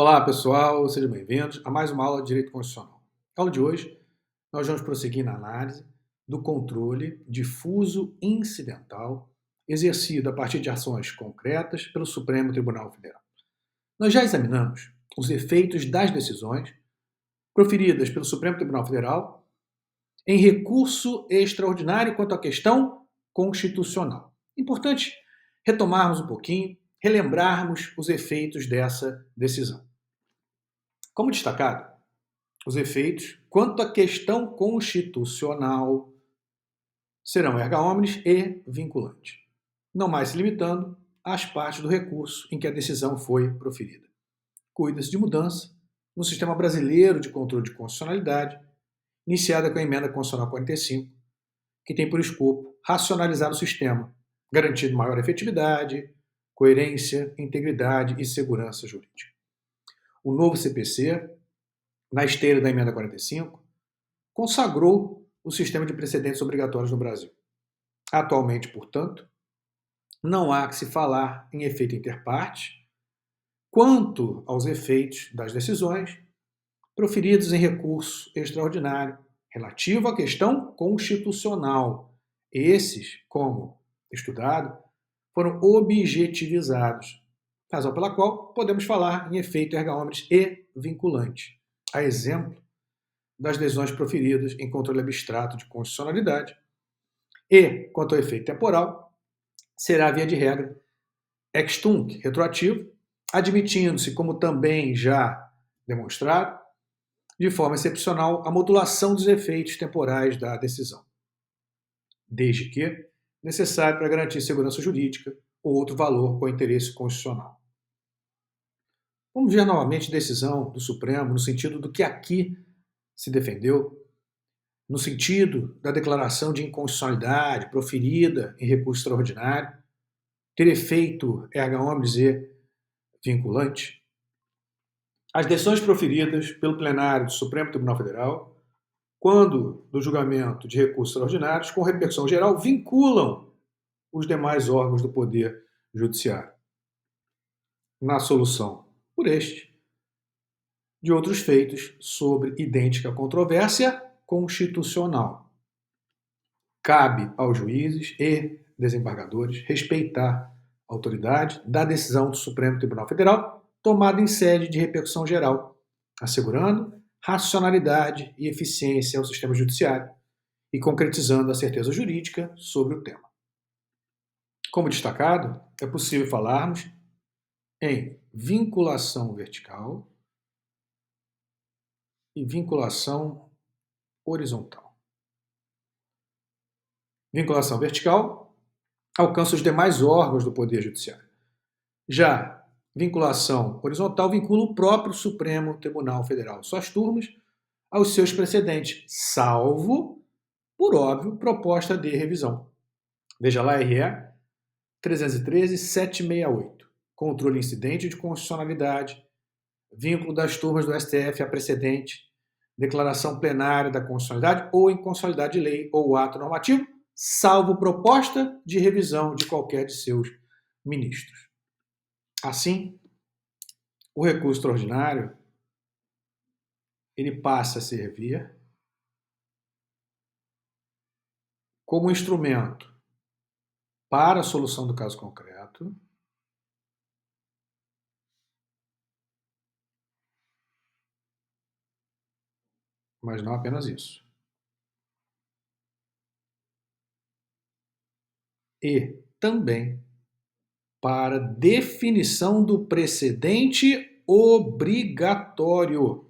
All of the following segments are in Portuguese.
Olá, pessoal, sejam bem-vindos a mais uma aula de Direito Constitucional. Na aula de hoje, nós vamos prosseguir na análise do controle difuso incidental exercido a partir de ações concretas pelo Supremo Tribunal Federal. Nós já examinamos os efeitos das decisões proferidas pelo Supremo Tribunal Federal em recurso extraordinário quanto à questão constitucional. Importante retomarmos um pouquinho, relembrarmos os efeitos dessa decisão. Como destacado, os efeitos quanto à questão constitucional serão erga omnes e vinculantes, não mais se limitando às partes do recurso em que a decisão foi proferida. Cuida-se de mudança no sistema brasileiro de controle de constitucionalidade, iniciada com a Emenda Constitucional 45, que tem por escopo racionalizar o sistema, garantindo maior efetividade, coerência, integridade e segurança jurídica. O novo CPC, na esteira da Emenda 45, consagrou o sistema de precedentes obrigatórios no Brasil. Atualmente, portanto, não há que se falar em efeito interparte quanto aos efeitos das decisões proferidas em recurso extraordinário relativo à questão constitucional. Esses, como estudado, foram objetivizados, razão pela qual podemos falar em efeito erga omnes e vinculante, a exemplo das decisões proferidas em controle abstrato de constitucionalidade. E, quanto ao efeito temporal, será, via de regra, ex tunc, retroativo, admitindo-se, como também já demonstrado, de forma excepcional, a modulação dos efeitos temporais da decisão, desde que necessário para garantir segurança jurídica ou outro valor ou interesse constitucional. Vamos ver novamente a decisão do Supremo no sentido do que aqui se defendeu, no sentido da declaração de inconstitucionalidade proferida em recurso extraordinário, ter efeito erga omnes e vinculante. As decisões proferidas pelo plenário do Supremo Tribunal Federal, quando do julgamento de recursos extraordinários, com repercussão geral, vinculam os demais órgãos do Poder Judiciário na solução por este de outros feitos sobre idêntica controvérsia constitucional. Cabe aos juízes e desembargadores respeitar a autoridade da decisão do Supremo Tribunal Federal tomada em sede de repercussão geral, assegurando racionalidade e eficiência ao sistema judiciário e concretizando a certeza jurídica sobre o tema. Como destacado, é possível falarmos em vinculação vertical e vinculação horizontal. Vinculação vertical alcança os demais órgãos do Poder Judiciário. Já vinculação horizontal vincula o próprio Supremo Tribunal Federal, suas turmas, aos seus precedentes, salvo, por óbvio, proposta de revisão. Veja lá, RE 313.768, controle incidente de constitucionalidade, vínculo das turmas do STF a precedente, declaração plenária da constitucionalidade ou inconstitucionalidade de lei ou ato normativo, salvo proposta de revisão de qualquer de seus ministros. Assim, o recurso extraordinário ele passa a servir como instrumento para a solução do caso concreto, mas não apenas isso. E também para definição do precedente obrigatório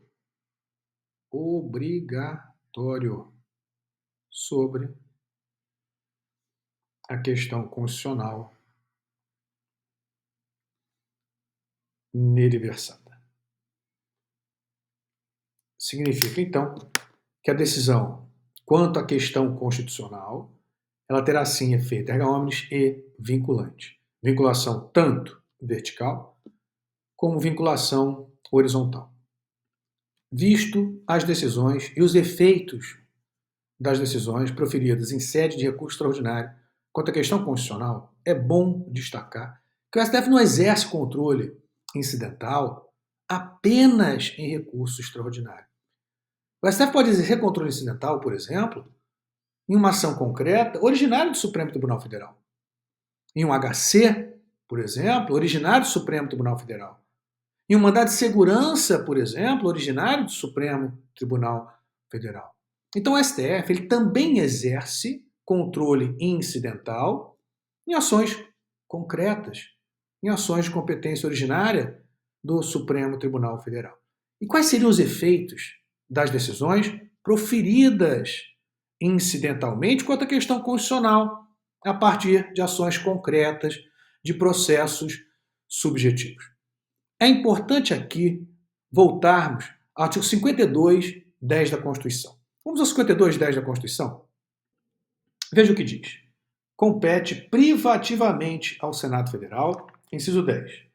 sobre a questão constitucional nele versada. Significa, então, que a decisão quanto à questão constitucional ela terá, sim, efeito erga omnes e vinculante. Vinculação tanto vertical como vinculação horizontal. Visto as decisões e os efeitos das decisões proferidas em sede de recurso extraordinário quanto à questão constitucional, é bom destacar que o STF não exerce controle incidental apenas em recurso extraordinário. O STF pode exercer controle incidental, por exemplo, em uma ação concreta originária do Supremo Tribunal Federal. Em um HC, por exemplo, originário do Supremo Tribunal Federal. Em um mandado de segurança, por exemplo, originário do Supremo Tribunal Federal. Então o STF ele também exerce controle incidental em ações concretas, em ações de competência originária do Supremo Tribunal Federal. E quais seriam os efeitos das decisões proferidas incidentalmente quanto à questão constitucional, a partir de ações concretas de processos subjetivos? É importante aqui voltarmos ao artigo 52(10) da Constituição. Vamos ao 52(10) da Constituição? Veja o que diz. Compete privativamente ao Senado Federal, inciso 10,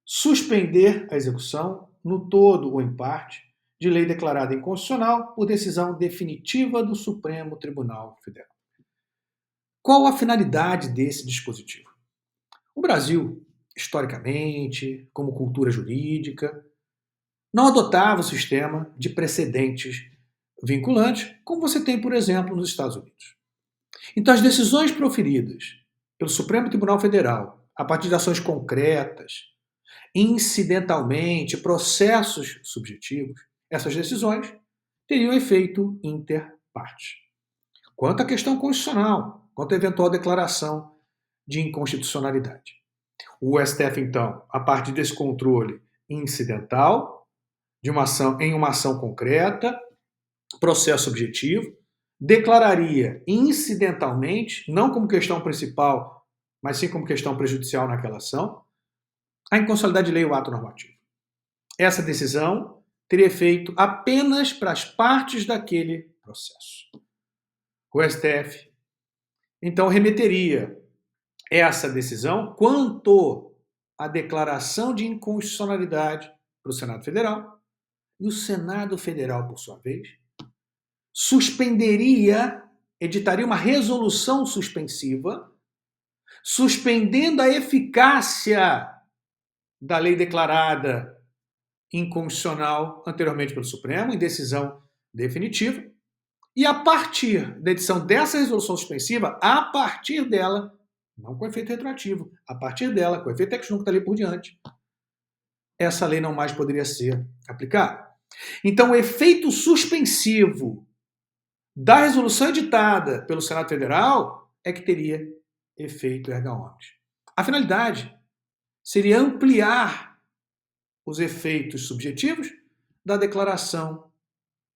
suspender a execução, no todo ou em parte, de lei declarada inconstitucional por decisão definitiva do Supremo Tribunal Federal. Qual a finalidade desse dispositivo? O Brasil, historicamente, como cultura jurídica, não adotava o sistema de precedentes vinculantes, como você tem, por exemplo, nos Estados Unidos. Então, as decisões proferidas pelo Supremo Tribunal Federal, a partir de ações concretas, incidentalmente, processos subjetivos, essas decisões teriam efeito inter partes. Quanto à questão constitucional, quanto à eventual declaração de inconstitucionalidade. O STF, então, a partir desse controle incidental, em uma ação concreta, processo subjetivo, declararia incidentalmente, não como questão principal, mas sim como questão prejudicial naquela ação, a inconstitucionalidade de lei ou ato normativo. Essa decisão teria efeito apenas para as partes daquele processo. O STF, então, remeteria essa decisão quanto à declaração de inconstitucionalidade para o Senado Federal, e o Senado Federal, por sua vez, editaria uma resolução suspensiva, suspendendo a eficácia da lei declarada inconstitucional anteriormente pelo Supremo, em decisão definitiva, e a partir da edição dessa resolução suspensiva, a partir dela, não com efeito retroativo, a partir dela, com efeito ex nunc dali por diante, essa lei não mais poderia ser aplicada. Então, o efeito suspensivo da resolução editada pelo Senado Federal é que teria efeito erga omnes. A finalidade seria ampliar os efeitos subjetivos da declaração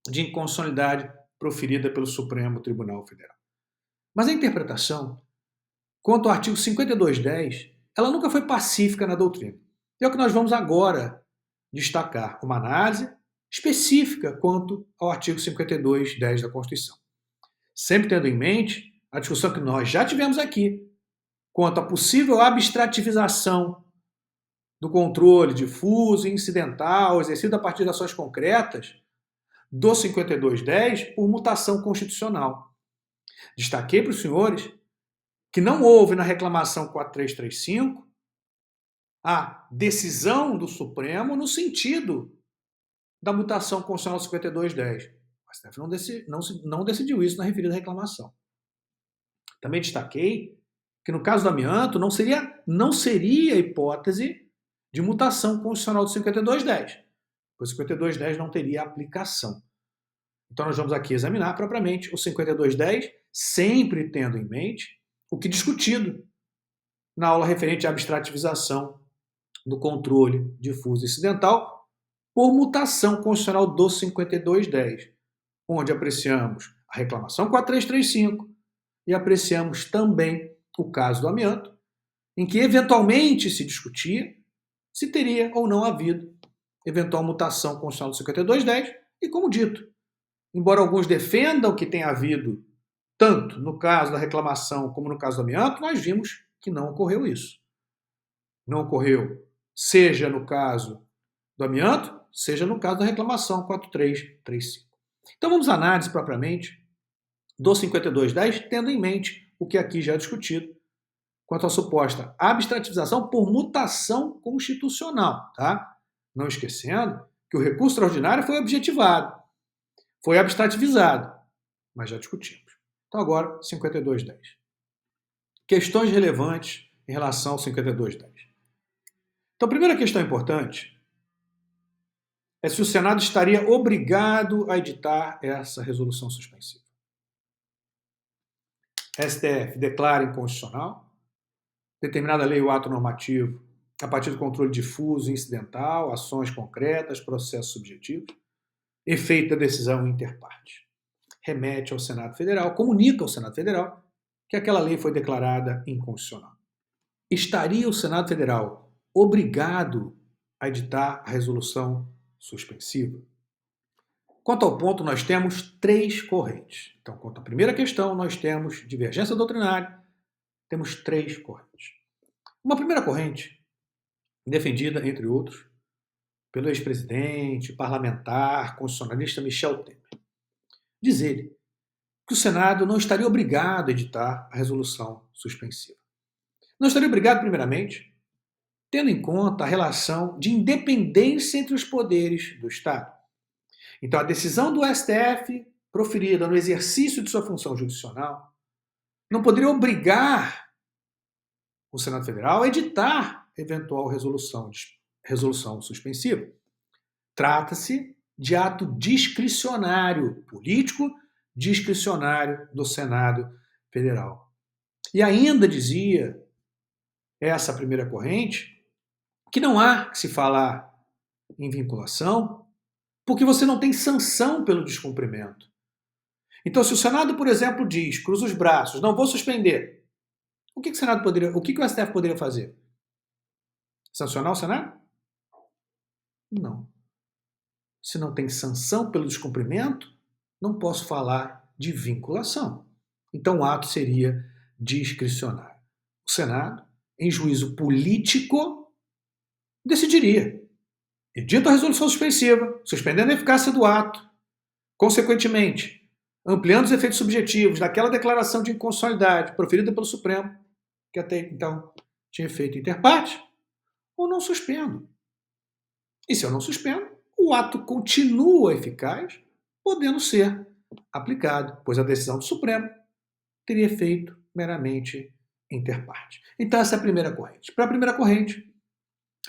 de inconstitucionalidade proferida pelo Supremo Tribunal Federal. Mas a interpretação, quanto ao artigo 52(10), ela nunca foi pacífica na doutrina. E é o que nós vamos agora destacar, uma análise específica quanto ao artigo 52(10) da Constituição. Sempre tendo em mente a discussão que nós já tivemos aqui quanto à possível abstrativização do controle difuso e incidental exercido a partir de ações concretas do 52(10 por mutação constitucional. Destaquei para os senhores que não houve na reclamação 4335 a decisão do Supremo no sentido da mutação constitucional 52(10. O STF não decidiu isso na referida reclamação. Também destaquei que no caso do amianto não seria hipótese de mutação constitucional do 52(10, pois o 52(10 não teria aplicação. Então nós vamos aqui examinar propriamente o 52(10, sempre tendo em mente o que discutido na aula referente à abstrativização do controle difuso incidental por mutação constitucional do 52(10, onde apreciamos a reclamação 4335 e apreciamos também o caso do amianto, em que eventualmente se discutia se teria ou não havido eventual mutação constitucional do 52(10, e como dito, embora alguns defendam que tenha havido, tanto no caso da reclamação como no caso do amianto, nós vimos que não ocorreu isso. Não ocorreu, seja no caso do amianto, seja no caso da reclamação 4335. Então vamos à análise propriamente do 52(10, tendo em mente o que aqui já é discutido quanto à suposta abstrativização por mutação constitucional, tá? Não esquecendo que o recurso extraordinário foi objetivado, foi abstrativizado, mas já discutimos. Então agora, 5210. Questões relevantes em relação ao 5210. Então a primeira questão importante é se o Senado estaria obrigado a editar essa resolução suspensiva. STF declara inconstitucional determinada lei ou ato normativo a partir do controle difuso e incidental, ações concretas, processos subjetivos, efeito da decisão interparte. Remete ao Senado Federal, comunica ao Senado Federal que aquela lei foi declarada inconstitucional. Estaria o Senado Federal obrigado a editar a resolução suspensiva? Quanto ao ponto, nós temos três correntes. Então, quanto à primeira questão, nós temos divergência doutrinária, temos três correntes. Uma primeira corrente, defendida, entre outros, pelo ex-presidente, parlamentar, constitucionalista Michel Temer. Diz ele que o Senado não estaria obrigado a editar a resolução suspensiva. Não estaria obrigado, primeiramente, tendo em conta a relação de independência entre os poderes do Estado. Então, a decisão do STF, proferida no exercício de sua função jurisdicional, não poderia obrigar o Senado Federal a editar eventual resolução suspensiva. Trata-se de ato discricionário, político discricionário do Senado Federal. E ainda dizia essa primeira corrente que não há que se falar em vinculação porque você não tem sanção pelo descumprimento. Então, se o Senado, por exemplo, diz, cruza os braços, não vou suspender, o que o STF poderia fazer? Sancionar o Senado? Não. Se não tem sanção pelo descumprimento, não posso falar de vinculação. Então, o ato seria discricionário. O Senado, em juízo político, decidiria. Edita a resolução suspensiva, suspendendo a eficácia do ato. Consequentemente, ampliando os efeitos subjetivos daquela declaração de inconstitucionalidade proferida pelo Supremo, que até então tinha efeito inter partes, ou não suspendo. E se eu não suspendo, o ato continua eficaz, podendo ser aplicado, pois a decisão do Supremo teria efeito meramente inter partes. Então essa é a primeira corrente. Para a primeira corrente,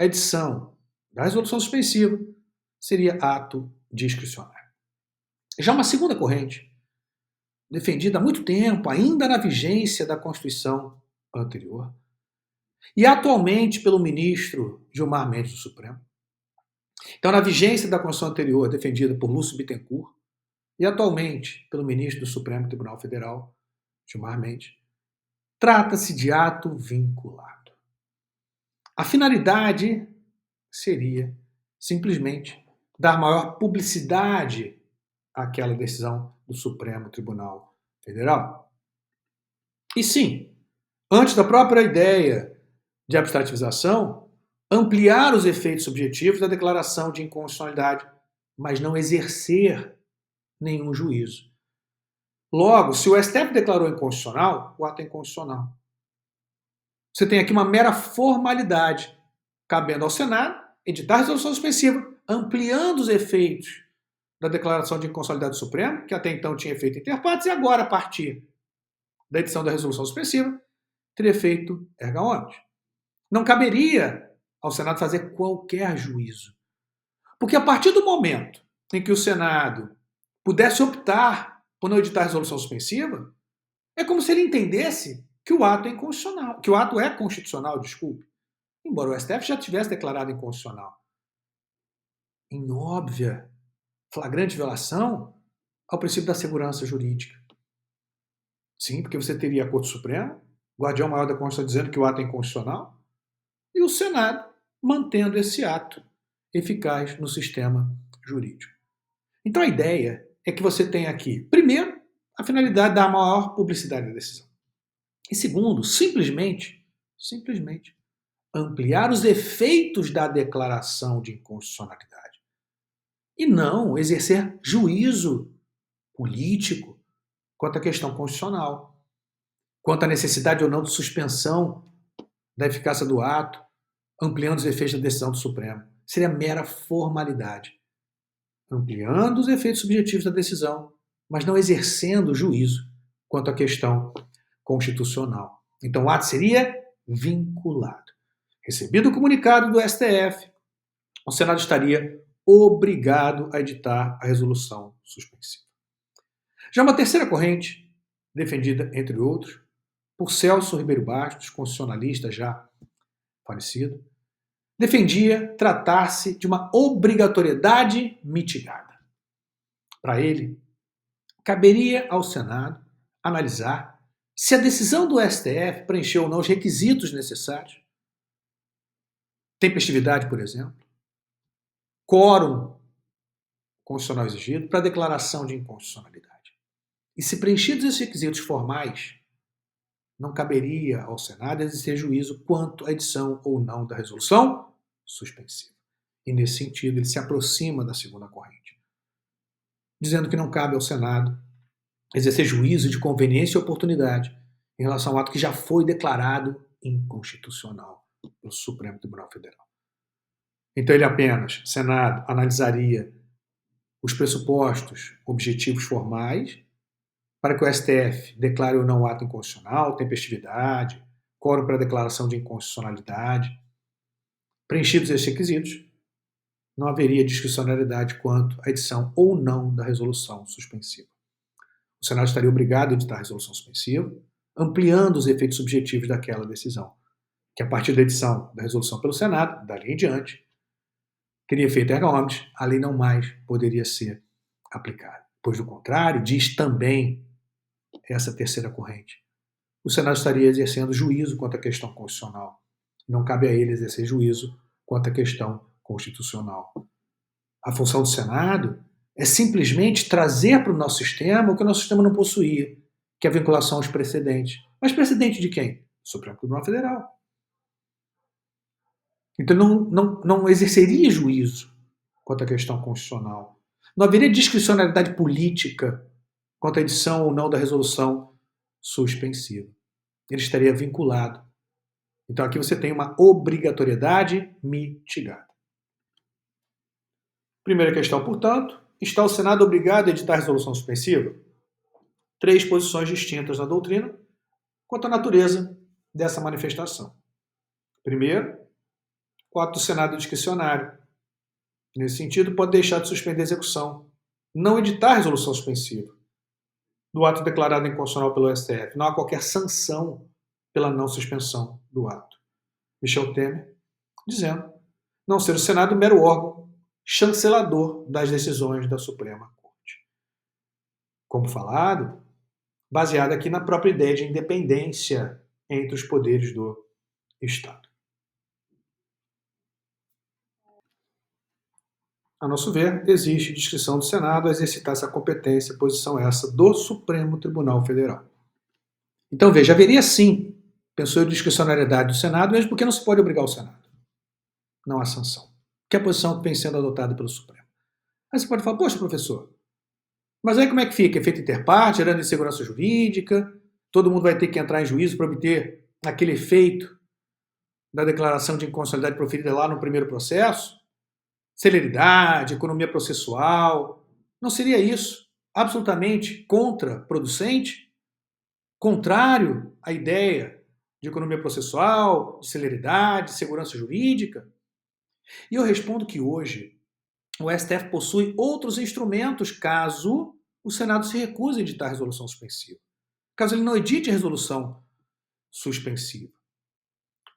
a edição da resolução suspensiva seria ato discricionário. Já uma segunda corrente, defendida há muito tempo, ainda na vigência da Constituição anterior, e atualmente pelo ministro Gilmar Mendes do Supremo. Então, na vigência da Constituição anterior, defendida por Lúcio Bittencourt, e atualmente pelo ministro do Supremo Tribunal Federal, Gilmar Mendes, trata-se de ato vinculado. A finalidade seria simplesmente dar maior publicidade àquela decisão do Supremo Tribunal Federal. E sim, antes da própria ideia de abstrativização, ampliar os efeitos subjetivos da declaração de inconstitucionalidade, mas não exercer nenhum juízo. Logo, se o STF declarou inconstitucional, o ato é inconstitucional. Você tem aqui uma mera formalidade, cabendo ao Senado editar a resolução suspensiva, ampliando os efeitos da declaração de inconstitucionalidade do Supremo, que até então tinha efeito inter partes, e agora, a partir da edição da resolução suspensiva, teria efeito erga omnes. Não caberia ao Senado fazer qualquer juízo. Porque a partir do momento em que o Senado pudesse optar por não editar a resolução suspensiva, é como se ele entendesse que o ato é inconstitucional, que o ato é constitucional, desculpe, embora o STF já tivesse declarado inconstitucional. Em óbvia, flagrante violação ao princípio da segurança jurídica. Sim, porque você teria a Corte Suprema, o guardião maior da Constituição dizendo que o ato é inconstitucional, e o Senado mantendo esse ato eficaz no sistema jurídico. Então a ideia é que você tenha aqui, primeiro, a finalidade da maior publicidade da decisão. E segundo, simplesmente, ampliar os efeitos da declaração de inconstitucionalidade. E não exercer juízo político quanto à questão constitucional, quanto à necessidade ou não de suspensão da eficácia do ato, ampliando os efeitos da decisão do Supremo. seria mera formalidade, ampliando os efeitos subjetivos da decisão, mas não exercendo juízo quanto à questão constitucional. Então, o ato seria vinculado. Recebido o comunicado do STF, o Senado estaria obrigado a editar a resolução suspensiva. Já uma terceira corrente, defendida, entre outros, por Celso Ribeiro Bastos, constitucionalista já falecido, defendia tratar-se de uma obrigatoriedade mitigada. Para ele, caberia ao Senado analisar se a decisão do STF preencheu ou não os requisitos necessários, tempestividade, por exemplo, quórum constitucional exigido para a declaração de inconstitucionalidade. E se preenchidos esses requisitos formais, não caberia ao Senado exercer juízo quanto à edição ou não da resolução suspensiva. E nesse sentido, ele se aproxima da segunda corrente, dizendo que não cabe ao Senado exercer juízo de conveniência e oportunidade em relação ao ato que já foi declarado inconstitucional pelo Supremo Tribunal Federal. Então ele apenas, o Senado, analisaria os pressupostos objetivos formais para que o STF declare ou não o ato inconstitucional, tempestividade, quórum para a declaração de inconstitucionalidade. Preenchidos esses requisitos, não haveria discricionariedade quanto à edição ou não da resolução suspensiva. O Senado estaria obrigado a editar a resolução suspensiva, ampliando os efeitos subjetivos daquela decisão, que a partir da edição da resolução pelo Senado, dali em diante, teria efeito erga omnes, a lei não mais poderia ser aplicada. Pois, do contrário, diz também essa terceira corrente, o Senado estaria exercendo juízo quanto à questão constitucional. Não cabe a ele exercer juízo quanto à questão constitucional. A função do Senado é simplesmente trazer para o nosso sistema o que o nosso sistema não possuía, que é a vinculação aos precedentes. Mas precedente de quem? Do Supremo Tribunal Federal. Então não exerceria juízo quanto à questão constitucional. Não haveria discricionariedade política quanto à edição ou não da resolução suspensiva. Ele estaria vinculado. Então aqui você tem uma obrigatoriedade mitigada. Primeira questão, portanto, está o Senado obrigado a editar a resolução suspensiva? Três posições distintas na doutrina quanto à natureza dessa manifestação. Primeiro, o ato do Senado é discricionário. Nesse sentido, pode deixar de suspender a execução, não editar a resolução suspensiva do ato declarado inconstitucional pelo STF. Não há qualquer sanção pela não suspensão do ato. Michel Temer dizendo não ser o Senado um mero órgão chancelador das decisões da Suprema Corte. Como falado, baseado aqui na própria ideia de independência entre os poderes do Estado. A nosso ver, existe discrição do Senado a exercitar essa competência, posição essa do Supremo Tribunal Federal. Então, veja, haveria sim, pensou eu, discricionariedade do Senado, mesmo porque não se pode obrigar o Senado. Não há sanção. Que é a posição que vem sendo adotada pelo Supremo. Aí você pode falar, poxa, professor, mas aí como é que fica? Efeito interparte, gerando insegurança jurídica, todo mundo vai ter que entrar em juízo para obter aquele efeito da declaração de inconstitucionalidade proferida lá no primeiro processo? Celeridade, economia processual. Não seria isso absolutamente contraproducente? Contrário à ideia de economia processual, de celeridade, de segurança jurídica? E eu respondo que hoje o STF possui outros instrumentos caso o Senado se recuse a editar a resolução suspensiva. Caso ele não edite a resolução suspensiva.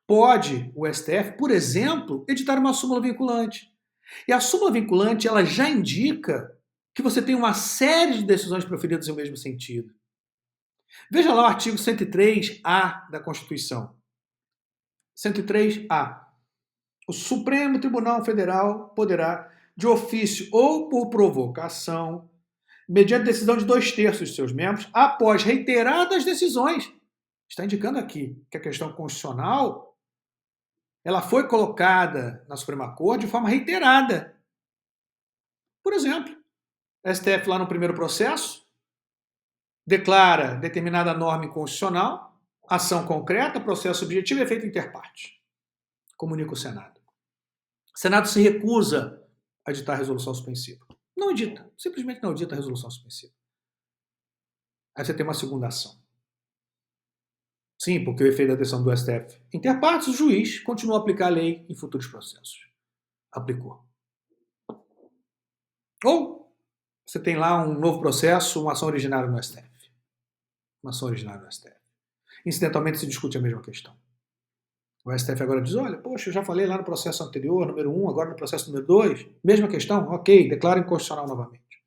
Pode o STF, por exemplo, editar uma súmula vinculante. E a súmula vinculante, ela já indica que você tem uma série de decisões proferidas no mesmo sentido. Veja lá o artigo 103-A da Constituição. 103-A. O Supremo Tribunal Federal poderá, de ofício ou por provocação, mediante decisão de 2/3 de seus membros, após reiteradas decisões, está indicando aqui que a questão constitucional ela foi colocada na Suprema Corte de forma reiterada. Por exemplo, STF lá no primeiro processo declara determinada norma inconstitucional, ação concreta, processo objetivo e efeito interparte. Comunica o Senado. Senado se recusa a editar a resolução suspensiva. Não edita, simplesmente não edita a resolução suspensiva. Aí você tem uma segunda ação. Sim, porque o efeito da decisão do STF interpartes, o juiz continua a aplicar a lei em futuros processos. Aplicou. Ou você tem lá um novo processo, uma ação originária no STF. Uma ação originária no STF. Incidentalmente se discute a mesma questão. O STF agora diz, olha, poxa, eu já falei lá no processo anterior, número 1, agora no processo número 2, mesma questão, ok, declara inconstitucional novamente.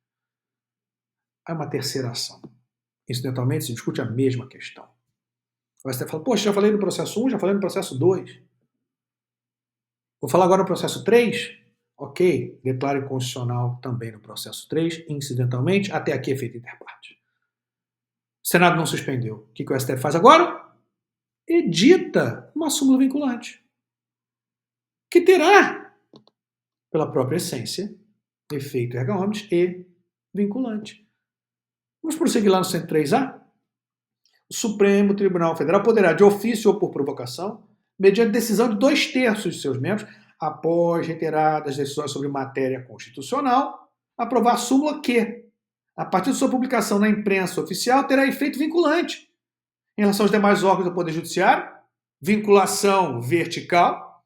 Aí uma terceira ação. Incidentalmente se discute a mesma questão. O STF fala, poxa, já falei no processo 1, já falei no processo 2. Vou falar agora no processo 3? Ok, declara inconstitucional também no processo 3, incidentalmente, até aqui é feito interparte. O Senado não suspendeu. O que o STF faz agora? Edita uma súmula vinculante, que terá, pela própria essência, efeito erga omnes e vinculante. Vamos prosseguir lá no 103A? O Supremo Tribunal Federal poderá, de ofício ou por provocação, mediante decisão de 2/3 de seus membros, após reiteradas decisões sobre matéria constitucional, aprovar a súmula que, a partir de sua publicação na imprensa oficial, terá efeito vinculante. Em relação aos demais órgãos do Poder Judiciário, vinculação vertical,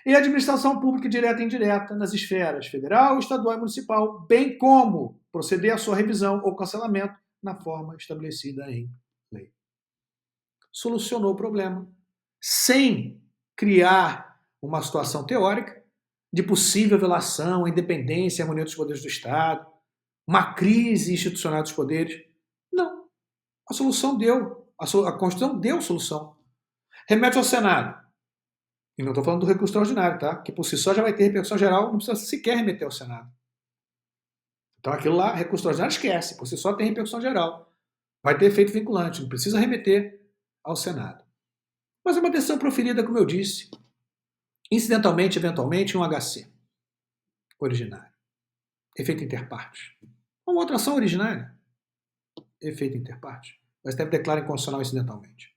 e administração pública direta e indireta nas esferas federal, estadual e municipal, bem como proceder à sua revisão ou cancelamento na forma estabelecida em lei. Solucionou o problema, sem criar uma situação teórica de possível violação à independência e harmonia dos poderes do Estado, uma crise institucional dos poderes. Não. A solução deu. A Constituição deu solução. Remete ao Senado. E não estou falando do recurso extraordinário, tá? Que por si só já vai ter repercussão geral, não precisa sequer remeter ao Senado. Então aquilo lá, recurso extraordinário, esquece. Por si só tem repercussão geral. Vai ter efeito vinculante, não precisa remeter ao Senado. Mas é uma decisão proferida, como eu disse, incidentalmente, eventualmente, um HC originário. Efeito interpartes. Uma outra ação originária. Efeito interpartes. O STF declara inconstitucional incidentalmente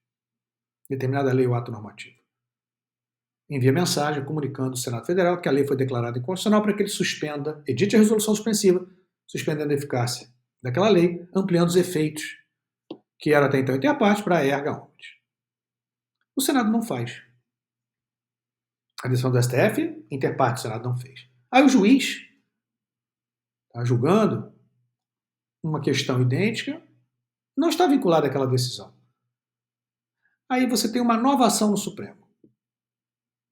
determinada lei ou ato normativo. Envia mensagem comunicando ao Senado Federal que a lei foi declarada inconstitucional para que ele suspenda, edite a resolução suspensiva, suspendendo a eficácia daquela lei, ampliando os efeitos que eram até então interpartes para a erga omnes. O Senado não faz. A decisão do STF, interpartes, o Senado não fez. Aí o juiz está julgando uma questão idêntica, não está vinculada àquela decisão. Aí você tem uma nova ação no Supremo.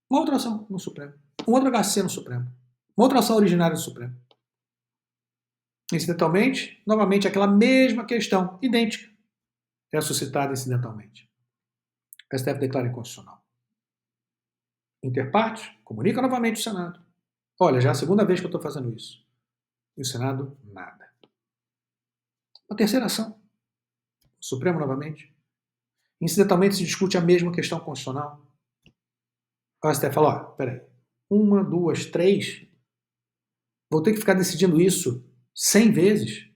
Uma outra ação no Supremo. Um outro HC no Supremo. Uma outra ação originária no Supremo. Incidentalmente, novamente, aquela mesma questão, idêntica, é suscitada incidentalmente. O STF declara inconstitucional. Interpartes, comunica novamente o Senado. Olha, já é a segunda vez que eu estou fazendo isso. E o Senado, nada. Uma terceira ação. O Supremo, novamente. Incidentalmente se discute a mesma questão constitucional. O STF fala, ó, peraí, 1, 2, 3, vou ter que ficar decidindo isso 100 vezes?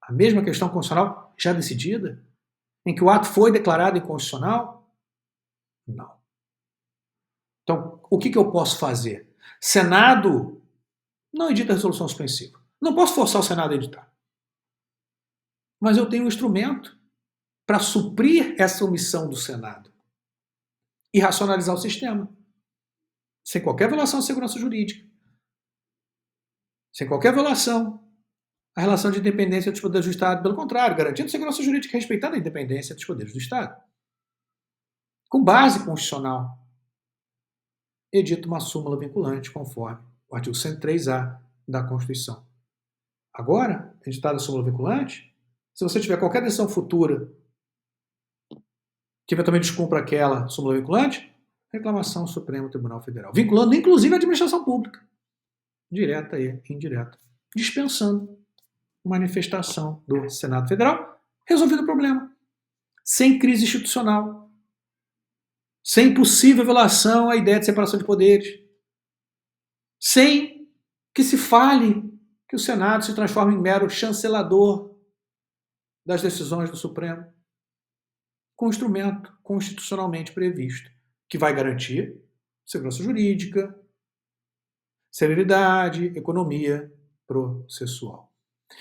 A mesma questão constitucional já decidida? Em que o ato foi declarado inconstitucional? Não. Então, o que eu posso fazer? Senado não edita a resolução suspensiva. Não posso forçar o Senado a editar. Mas eu tenho um instrumento para suprir essa omissão do Senado e racionalizar o sistema, sem qualquer violação à segurança jurídica, sem qualquer violação à relação de independência dos poderes do Estado, pelo contrário, garantindo segurança jurídica e respeitando a independência dos poderes do Estado. Com base constitucional, edita uma súmula vinculante conforme o artigo 103A da Constituição. Agora, editada a súmula vinculante, se você tiver qualquer decisão futura que eventualmente descumpra aquela súmula vinculante, reclamação ao Supremo Tribunal Federal, vinculando inclusive a administração pública, direta e indireta, dispensando manifestação do Senado Federal, resolvido o problema, sem crise institucional, sem possível violação à ideia de separação de poderes, sem que se fale que o Senado se transforme em mero chancelador das decisões do Supremo, com instrumento constitucionalmente previsto, que vai garantir segurança jurídica, celeridade, economia processual.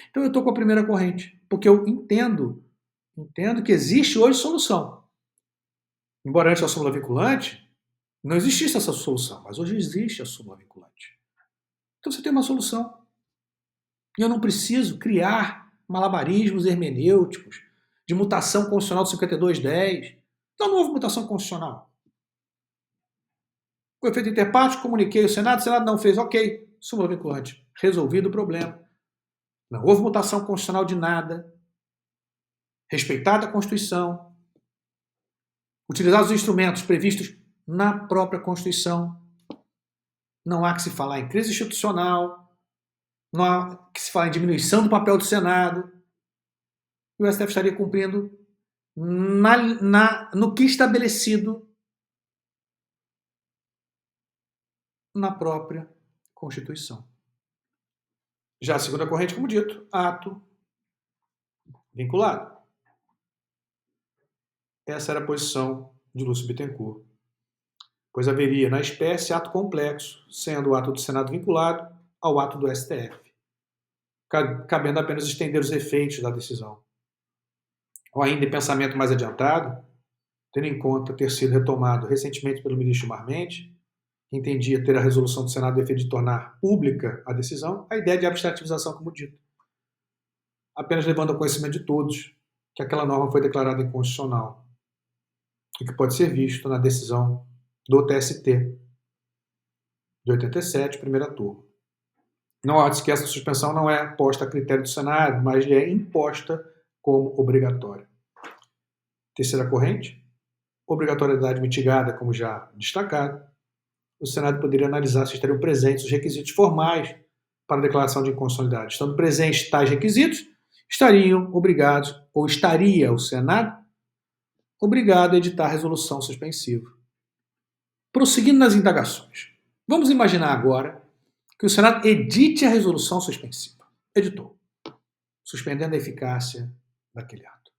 Então eu estou com a primeira corrente, porque eu entendo que existe hoje solução. Embora antes da súmula vinculante não existisse essa solução, mas hoje existe a súmula vinculante. Então você tem uma solução. E eu não preciso criar malabarismos hermenêuticos de mutação constitucional do 5210. Então não houve mutação constitucional. O efeito interparte, comuniquei ao Senado, o Senado não fez, ok, súmula vinculante, resolvido o problema. Não houve mutação constitucional de nada, respeitada a Constituição, utilizados os instrumentos previstos na própria Constituição. Não há que se falar em crise institucional, não há que se falar em diminuição do papel do Senado. E o STF estaria cumprindo no que estabelecido na própria Constituição. Já a segunda corrente, como dito, ato vinculado. Essa era a posição de Lúcio Bittencourt, pois haveria na espécie ato complexo, sendo o ato do Senado vinculado ao ato do STF, cabendo apenas estender os efeitos da decisão. Ou ainda em pensamento mais adiantado, tendo em conta ter sido retomado recentemente pelo ministro Gilmar Mendes, que entendia ter a resolução do Senado de efeito de tornar pública a decisão, a ideia de abstrativização, como dito, apenas levando ao conhecimento de todos que aquela norma foi declarada inconstitucional e que pode ser visto na decisão do TST de 87, primeira turma. Não há de que essa suspensão não é posta a critério do Senado, mas é imposta como obrigatória. Terceira corrente, obrigatoriedade mitigada, como já destacado. O Senado poderia analisar se estariam presentes os requisitos formais para a declaração de inconstitucionalidade. Estando presentes tais requisitos, estariam obrigados, ou estaria o Senado obrigado a editar resolução suspensiva. Prosseguindo nas indagações, vamos imaginar agora que o Senado edite a resolução suspensiva. Editou, suspendendo a eficácia daquele ato.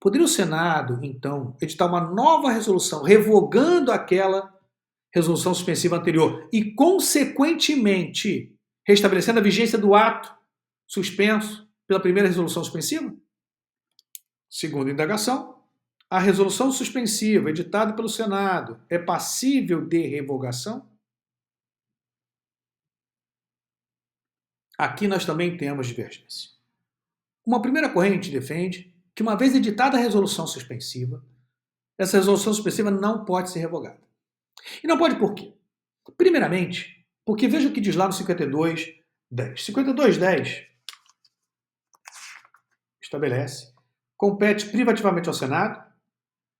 Poderia o Senado, então, editar uma nova resolução revogando aquela resolução suspensiva anterior e, consequentemente, restabelecendo a vigência do ato suspenso pela primeira resolução suspensiva? Segunda indagação, a resolução suspensiva editada pelo Senado é passível de revogação? Aqui nós também temos divergência. Uma primeira corrente defende que, uma vez editada a resolução suspensiva, essa resolução suspensiva não pode ser revogada. E não pode por quê? Primeiramente, porque veja o que diz lá no 52.10. 52.10 estabelece, compete privativamente ao Senado,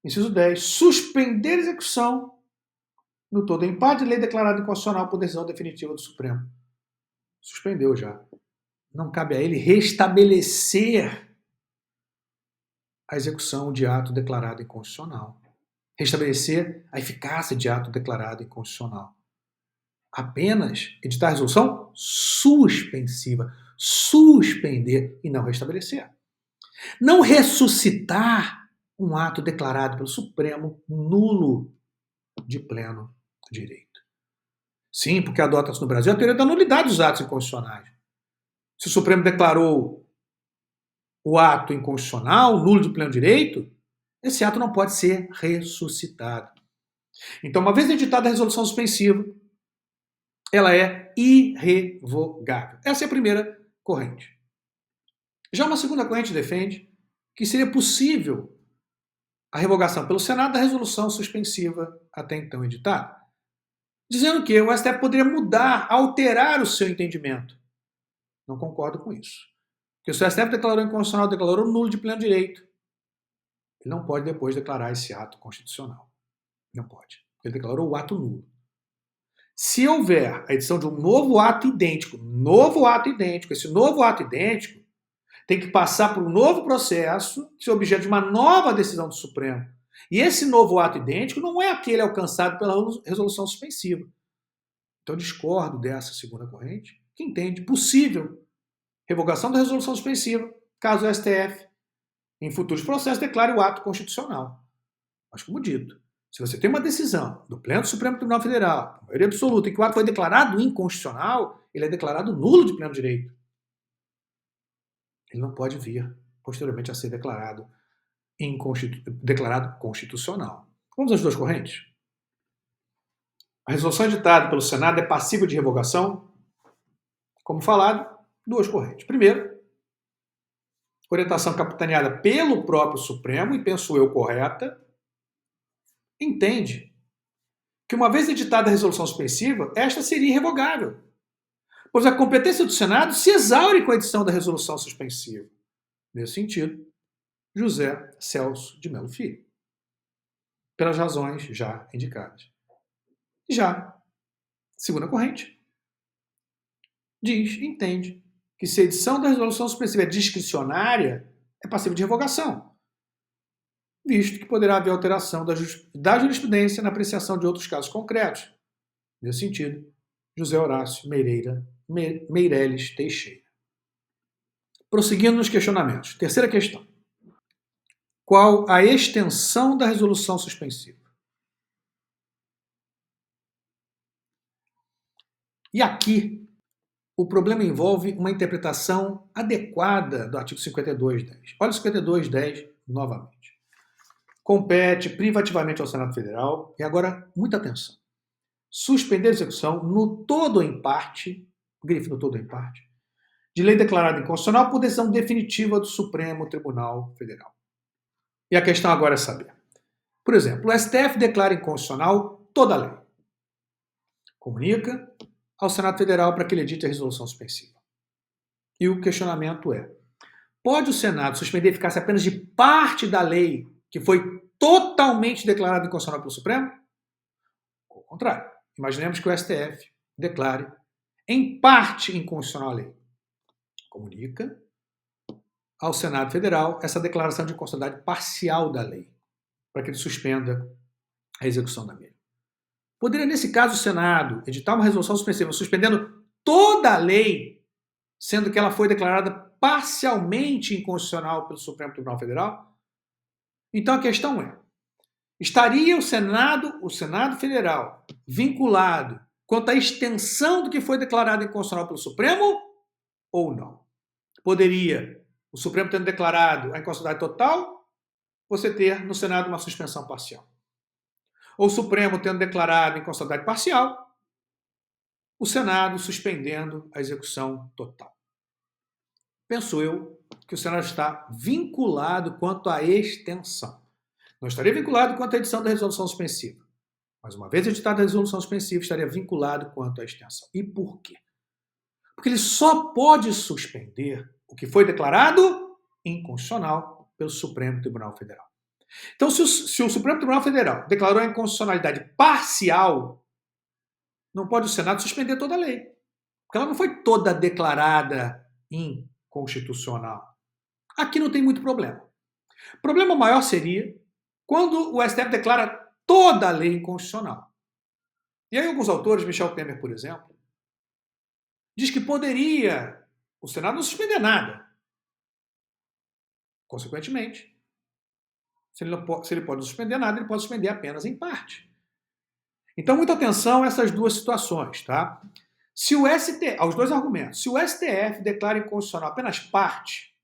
inciso 10, suspender a execução no todo empate de lei declarada inconstitucional por decisão definitiva do Supremo. Suspendeu já. Não cabe a ele restabelecer a execução de ato declarado inconstitucional. Restabelecer a eficácia de ato declarado inconstitucional. Apenas editar a resolução suspensiva. Suspender e não restabelecer. Não ressuscitar um ato declarado pelo Supremo nulo de pleno direito. Sim, porque adota-se no Brasil a teoria da nulidade dos atos inconstitucionais. Se o Supremo declarou o ato inconstitucional, nulo de pleno direito, esse ato não pode ser ressuscitado. Então, uma vez editada a resolução suspensiva, ela é irrevogável. Essa é a primeira corrente. Já uma segunda corrente defende que seria possível a revogação pelo Senado da resolução suspensiva até então editada, dizendo que o STF poderia mudar, alterar o seu entendimento. Não concordo com isso. Porque se o STF declarou inconstitucional, declarou nulo de pleno direito, ele não pode depois declarar esse ato constitucional. Não pode. Ele declarou o ato nulo. Se houver a edição de um novo ato idêntico, esse novo ato idêntico tem que passar por um novo processo, que é objeto de uma nova decisão do Supremo. E esse novo ato idêntico não é aquele alcançado pela resolução suspensiva. Então, eu discordo dessa segunda corrente, que entende possível revogação da resolução suspensiva, caso o STF, em futuros processos, declare o ato constitucional. Mas, como dito, Se você tem uma decisão do Pleno do Supremo Tribunal Federal, maioria absoluta, em que o ato foi declarado inconstitucional, ele é declarado nulo de pleno direito. Ele não pode vir, posteriormente, a ser declarado constitucional. Vamos às duas correntes? A resolução editada pelo Senado é passível de revogação? Como falado, duas correntes. Primeiro, orientação capitaneada pelo próprio Supremo, e penso eu correta, entende que, uma vez editada a resolução suspensiva, esta seria irrevogável, pois a competência do Senado se exaure com a edição da resolução suspensiva. Nesse sentido, José Celso de Mello Filho, pelas razões já indicadas. Já, segunda corrente, entende que, se a edição da resolução suspensiva é discricionária, é passível de revogação, visto que poderá haver alteração da jurisprudência na apreciação de outros casos concretos. Nesse sentido, José Horácio Meireles Teixeira. Prosseguindo nos questionamentos. Terceira questão. Qual a extensão da resolução suspensiva? E aqui, o problema envolve uma interpretação adequada do artigo 52.10. Olha o 52.10 novamente. Compete privativamente ao Senado Federal, e agora, muita atenção, suspender a execução no todo ou em parte, grife no todo ou em parte, de lei declarada inconstitucional por decisão definitiva do Supremo Tribunal Federal. E a questão agora é saber. Por exemplo, o STF declara inconstitucional toda a lei. Comunica ao Senado Federal para que ele edite a resolução suspensiva. E o questionamento é: pode o Senado suspender a eficácia apenas de parte da lei que foi totalmente declarada inconstitucional pelo Supremo? Ao contrário. Imaginemos que o STF declare em parte inconstitucional a lei. Comunica ao Senado Federal essa declaração de inconstitucionalidade parcial da lei, para que ele suspenda a execução da mesma. Poderia, nesse caso, o Senado editar uma resolução suspensiva suspendendo toda a lei, sendo que ela foi declarada parcialmente inconstitucional pelo Supremo Tribunal Federal? Então a questão é: estaria o Senado Federal, vinculado quanto à extensão do que foi declarado inconstitucional pelo Supremo ou não? Poderia o Supremo, tendo declarado a inconstitucionalidade total, você ter no Senado uma suspensão parcial? Ou o Supremo, tendo declarado inconstitucionalidade parcial, o Senado suspendendo a execução total? Penso eu que o Senado está vinculado quanto à extensão. Não estaria vinculado quanto à edição da resolução suspensiva. Mas, uma vez editada a resolução suspensiva, estaria vinculado quanto à extensão. E por quê? Porque ele só pode suspender o que foi declarado inconstitucional pelo Supremo Tribunal Federal. Então, se o Supremo Tribunal Federal declarou a inconstitucionalidade parcial, não pode o Senado suspender toda a lei, porque ela não foi toda declarada inconstitucional. Aqui não tem muito problema. O problema maior seria quando o STF declara toda a lei inconstitucional. E aí alguns autores, Michel Temer, por exemplo, diz que poderia o Senado não suspender nada. Consequentemente, se ele pode não suspender nada, ele pode suspender apenas em parte. Então, muita atenção a essas duas situações, tá? Se o STF, aos dois argumentos, se o STF declara inconstitucional apenas parte,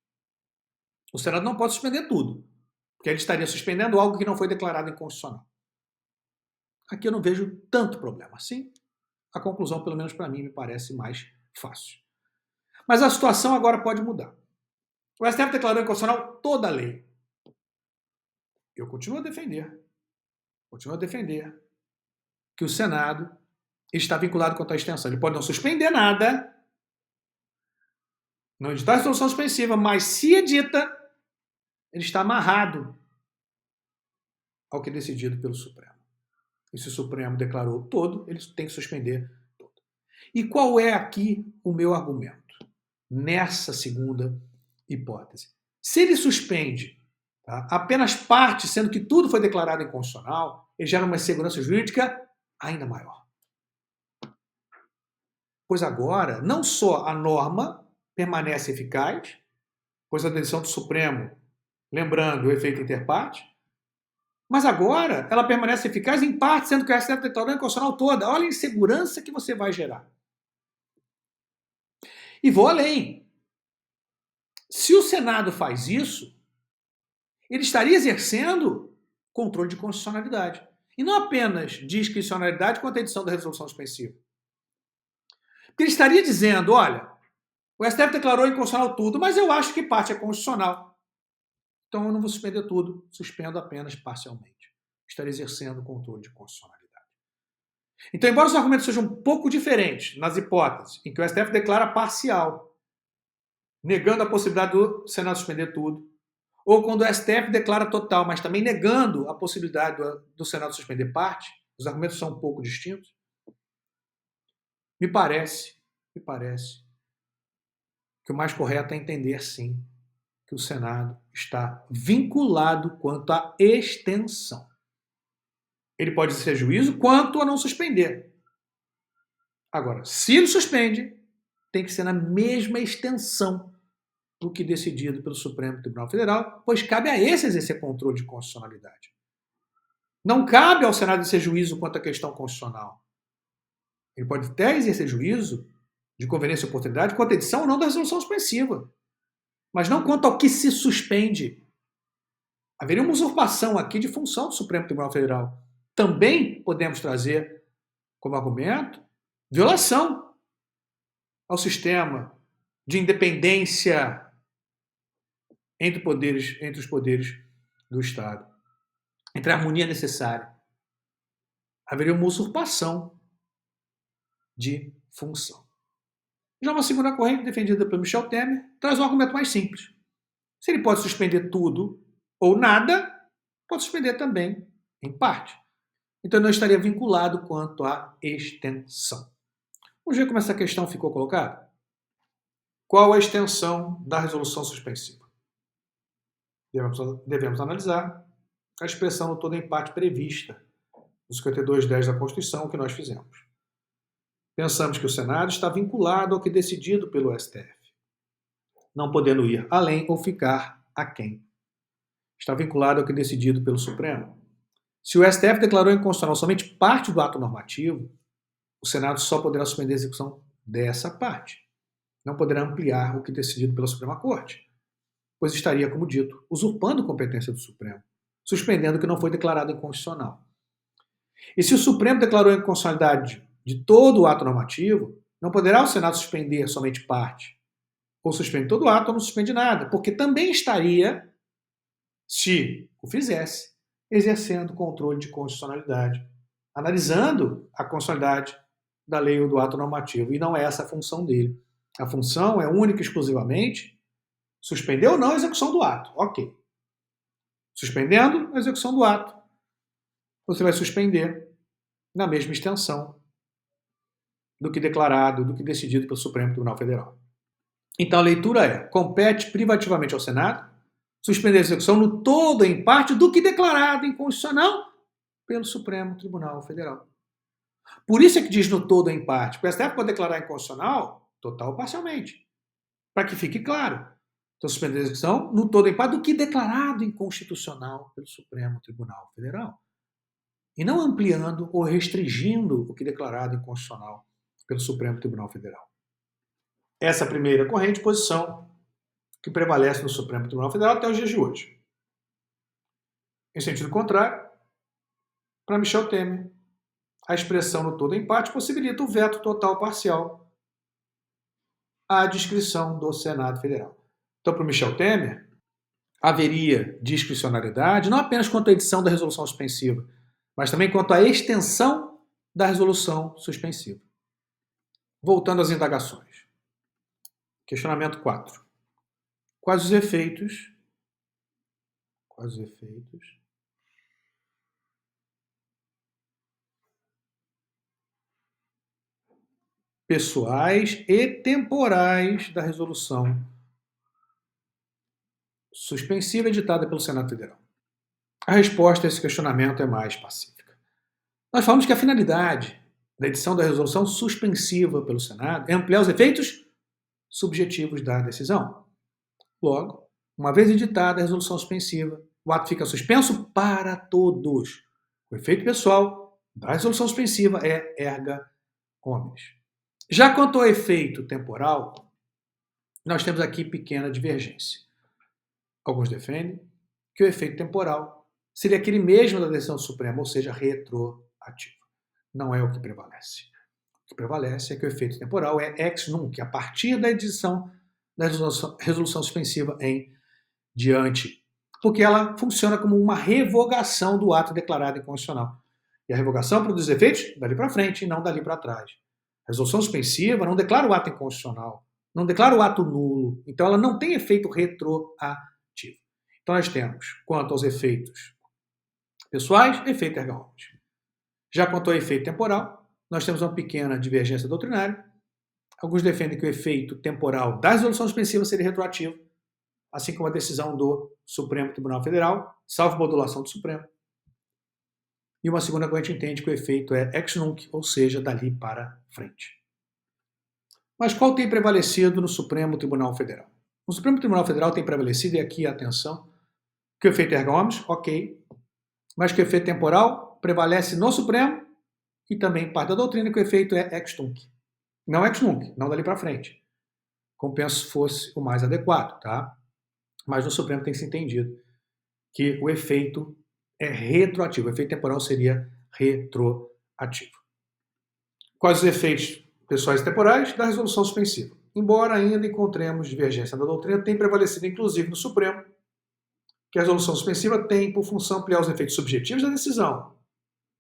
o Senado não pode suspender tudo, porque ele estaria suspendendo algo que não foi declarado inconstitucional. Aqui eu não vejo tanto problema assim. A conclusão, pelo menos para mim, me parece mais fácil. Mas a situação agora pode mudar. O STF declarou inconstitucional toda a lei. Eu continuo a defender que o Senado está vinculado quanto à extensão. Ele pode não suspender nada, não editar a resolução suspensiva, mas se edita, ele está amarrado ao que é decidido pelo Supremo. E se o Supremo declarou todo, ele tem que suspender todo. E qual é aqui o meu argumento? Nessa segunda hipótese. Se ele suspende, tá, apenas parte, sendo que tudo foi declarado inconstitucional, ele gera uma insegurança jurídica ainda maior. Pois agora, não só a norma permanece eficaz, pois a decisão do Supremo, lembrando o efeito interparte, Mas agora ela permanece eficaz em parte, sendo que o STF declarou inconstitucional toda. Olha a insegurança que você vai gerar. E vou além. Se o Senado faz isso, ele estaria exercendo controle de constitucionalidade. E não apenas discricionalidade quanto à edição da resolução suspensiva. Porque ele estaria dizendo, olha, o STF declarou inconstitucional tudo, mas eu acho que parte é constitucional. Então eu não vou suspender tudo, suspendo apenas parcialmente. Estaria exercendo controle de constitucionalidade. Então, embora os argumentos sejam um pouco diferentes nas hipóteses em que o STF declara parcial, negando a possibilidade do Senado suspender tudo, ou quando o STF declara total, mas também negando a possibilidade do Senado suspender parte, os argumentos são um pouco distintos. Me parece que o mais correto é entender, sim, que o Senado está vinculado quanto à extensão. Ele pode ser juízo quanto a não suspender. Agora, se ele suspende, tem que ser na mesma extensão do que decidido pelo Supremo Tribunal Federal, pois cabe a esse exercer controle de constitucionalidade. Não cabe ao Senado exercer juízo quanto à questão constitucional. Ele pode até exercer juízo de conveniência e oportunidade quanto à edição ou não da resolução suspensiva, mas não quanto ao que se suspende. Haveria uma usurpação aqui de função do Supremo Tribunal Federal. Também podemos trazer como argumento violação ao sistema de independência entre os poderes do Estado, entre a harmonia necessária. Haveria uma usurpação de função. Já uma segunda corrente, defendida pelo Michel Temer, traz um argumento mais simples. Se ele pode suspender tudo ou nada, pode suspender também em parte. Então, não estaria vinculado quanto à extensão. Vamos ver como essa questão ficou colocada? Qual a extensão da resolução suspensiva? Devemos analisar a expressão no todo empate prevista no 5210 da Constituição que nós fizemos. Pensamos que o Senado está vinculado ao que é decidido pelo STF, não podendo ir além ou ficar aquém. Está vinculado ao que é decidido pelo Supremo. Se o STF declarou inconstitucional somente parte do ato normativo, o Senado só poderá suspender a execução dessa parte. Não poderá ampliar o que é decidido pela Suprema Corte, pois estaria, como dito, usurpando competência do Supremo, suspendendo o que não foi declarado inconstitucional. E se o Supremo declarou a inconstitucionalidade de todo o ato normativo, não poderá o Senado suspender somente parte. Ou suspende todo o ato ou não suspende nada, porque também estaria, se o fizesse, exercendo controle de constitucionalidade, analisando a constitucionalidade da lei ou do ato normativo. E não é essa a função dele. A função é única e exclusivamente suspender ou não a execução do ato. Ok. Suspendendo a execução do ato, você vai suspender na mesma extensão do que declarado, do que decidido pelo Supremo Tribunal Federal. Então a leitura é: compete privativamente ao Senado suspender a execução no todo ou em parte do que declarado inconstitucional pelo Supremo Tribunal Federal. Por isso é que diz no todo ou em parte, porque o STF pode declarar inconstitucional total ou parcialmente, para que fique claro. Então, suspender a execução no todo ou em parte do que declarado inconstitucional pelo Supremo Tribunal Federal. E não ampliando ou restringindo o que declarado inconstitucional pelo Supremo Tribunal Federal. Essa é a primeira corrente, posição que prevalece no Supremo Tribunal Federal até os dias de hoje. Em sentido contrário, para Michel Temer, a expressão no todo ou em parte possibilita o veto total ou parcial à discrição do Senado Federal. Então, para o Michel Temer, haveria discricionariedade não apenas quanto à edição da resolução suspensiva, mas também quanto à extensão da resolução suspensiva. Voltando às indagações. Questionamento 4. Quais os efeitos pessoais e temporais da resolução suspensiva editada pelo Senado Federal? A resposta a esse questionamento é mais pacífica. Nós falamos que a finalidade da edição da resolução suspensiva pelo Senado é ampliar os efeitos subjetivos da decisão. Logo, uma vez editada a resolução suspensiva, o ato fica suspenso para todos. O efeito pessoal da resolução suspensiva é erga omnes. Já quanto ao efeito temporal, nós temos aqui pequena divergência. Alguns defendem que o efeito temporal seria aquele mesmo da decisão suprema, ou seja, retroativo. Não é o que prevalece. O que prevalece é que o efeito temporal é ex nunc, a partir da edição da resolução suspensiva em diante, porque ela funciona como uma revogação do ato declarado inconstitucional. E a revogação produz efeitos dali para frente e não dali para trás. A resolução suspensiva não declara o ato inconstitucional, não declara o ato nulo, então ela não tem efeito retroativo. Então nós temos, quanto aos efeitos pessoais, efeito erga omnes. Já quanto ao efeito temporal, nós temos uma pequena divergência doutrinária. Alguns defendem que o efeito temporal da resolução suspensiva seria retroativo, assim como a decisão do Supremo Tribunal Federal, salvo modulação do Supremo. E uma segunda corrente entende que o efeito é ex nunc, ou seja, dali para frente. Mas qual tem prevalecido no Supremo Tribunal Federal? No Supremo Tribunal Federal tem prevalecido, e aqui atenção, que o efeito erga omnes, ok, mas que o efeito temporal prevalece no Supremo e também parte da doutrina que o efeito é ex tunc. Não ex nunc, não dali para frente. Como penso fosse o mais adequado, tá? Mas no Supremo tem se entendido que o efeito é retroativo. O efeito temporal seria retroativo. Quais os efeitos pessoais e temporais da resolução suspensiva? Embora ainda encontremos divergência da doutrina, tem prevalecido inclusive no Supremo que a resolução suspensiva tem por função ampliar os efeitos subjetivos da decisão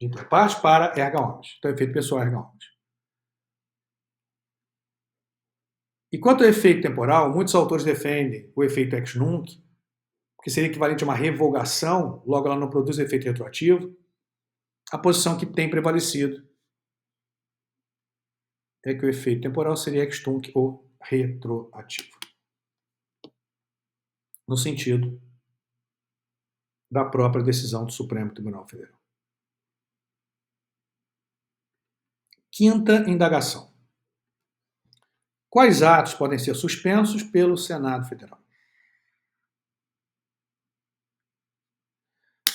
de interparte para erga omnes. Então, efeito pessoal erga omnes. E quanto ao efeito temporal, muitos autores defendem o efeito ex nunc, que seria equivalente a uma revogação, logo ela não produz efeito retroativo. A posição que tem prevalecido é que o efeito temporal seria ex tunc ou retroativo, no sentido da própria decisão do Supremo Tribunal Federal. Quinta indagação. Quais atos podem ser suspensos pelo Senado Federal?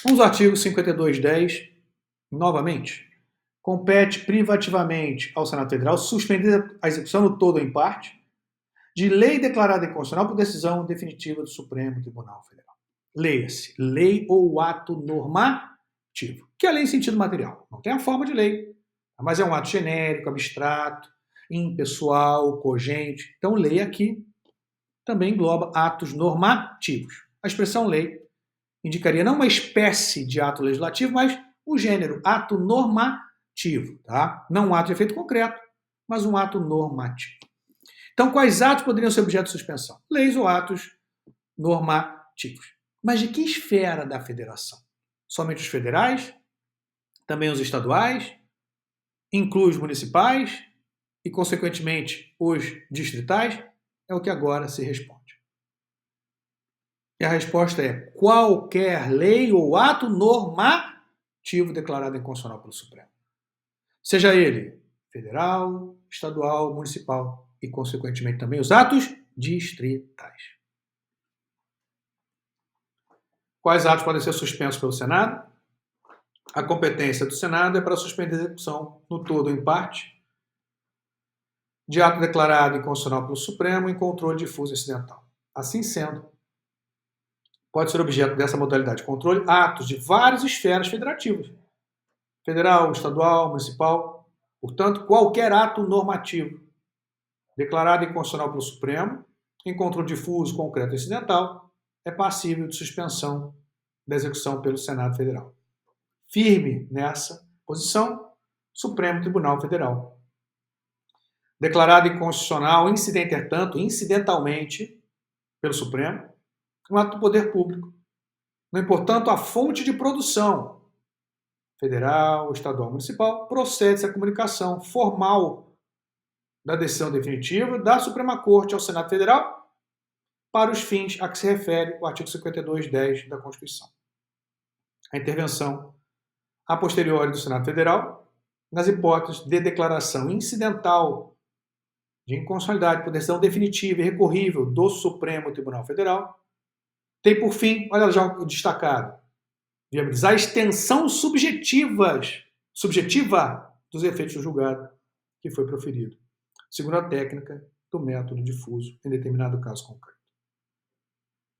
Vamos ao artigo 5210, novamente. Compete privativamente ao Senado Federal suspender a execução no todo ou em parte de lei declarada inconstitucional por decisão definitiva do Supremo Tribunal Federal. Leia-se, lei ou ato normativo, que é lei em sentido material. Não tem a forma de lei, mas é um ato genérico, abstrato, impessoal, cogente. Então, lei aqui também engloba atos normativos. A expressão lei indicaria não uma espécie de ato legislativo, mas o gênero, ato normativo, tá? Não um ato de efeito concreto, mas um ato normativo. Então, quais atos poderiam ser objeto de suspensão? Leis ou atos normativos. Mas de que esfera da federação? Somente os federais? Também os estaduais? Inclui os municipais? E, consequentemente, os distritais? É o que agora se responde. E a resposta é qualquer lei ou ato normativo declarado inconstitucional pelo Supremo. Seja ele federal, estadual, municipal e, consequentemente, também os atos distritais. Quais atos podem ser suspensos pelo Senado? A competência do Senado é para suspender a execução no todo ou em parte de ato declarado inconstitucional pelo Supremo em controle difuso incidental. Assim sendo, pode ser objeto dessa modalidade de controle atos de várias esferas federativas, federal, estadual, municipal. Portanto, qualquer ato normativo declarado inconstitucional pelo Supremo em controle difuso, concreto e incidental é passível de suspensão da execução pelo Senado Federal. Firme nessa posição, Supremo Tribunal Federal. Declarado inconstitucional, incidentalmente, pelo Supremo, um ato do poder público, não importando a fonte de produção, federal, estadual, municipal, procede-se a comunicação formal da decisão definitiva da Suprema Corte ao Senado Federal para os fins a que se refere o artigo 5210 da Constituição. A intervenção a posteriori do Senado Federal nas hipóteses de declaração incidental de inconstitucionalidade por decisão definitiva e recorrível do Supremo Tribunal Federal Tem, por fim, olha já o destacado, viabilizar a extensão subjetiva dos efeitos do julgado que foi proferido, segundo a técnica do método difuso em determinado caso concreto.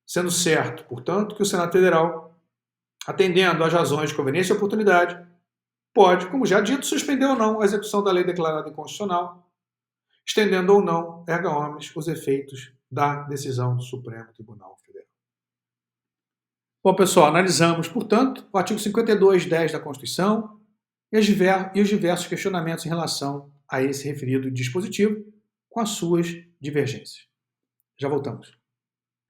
Sendo certo, portanto, que o Senado Federal, atendendo às razões de conveniência e oportunidade, pode, como já dito, suspender ou não a execução da lei declarada inconstitucional, estendendo ou não, erga omnes, os efeitos da decisão do Supremo Tribunal Federal. Bom, pessoal, analisamos, portanto, o artigo 52(10) da Constituição e os diversos questionamentos em relação a esse referido dispositivo, com as suas divergências. Já voltamos.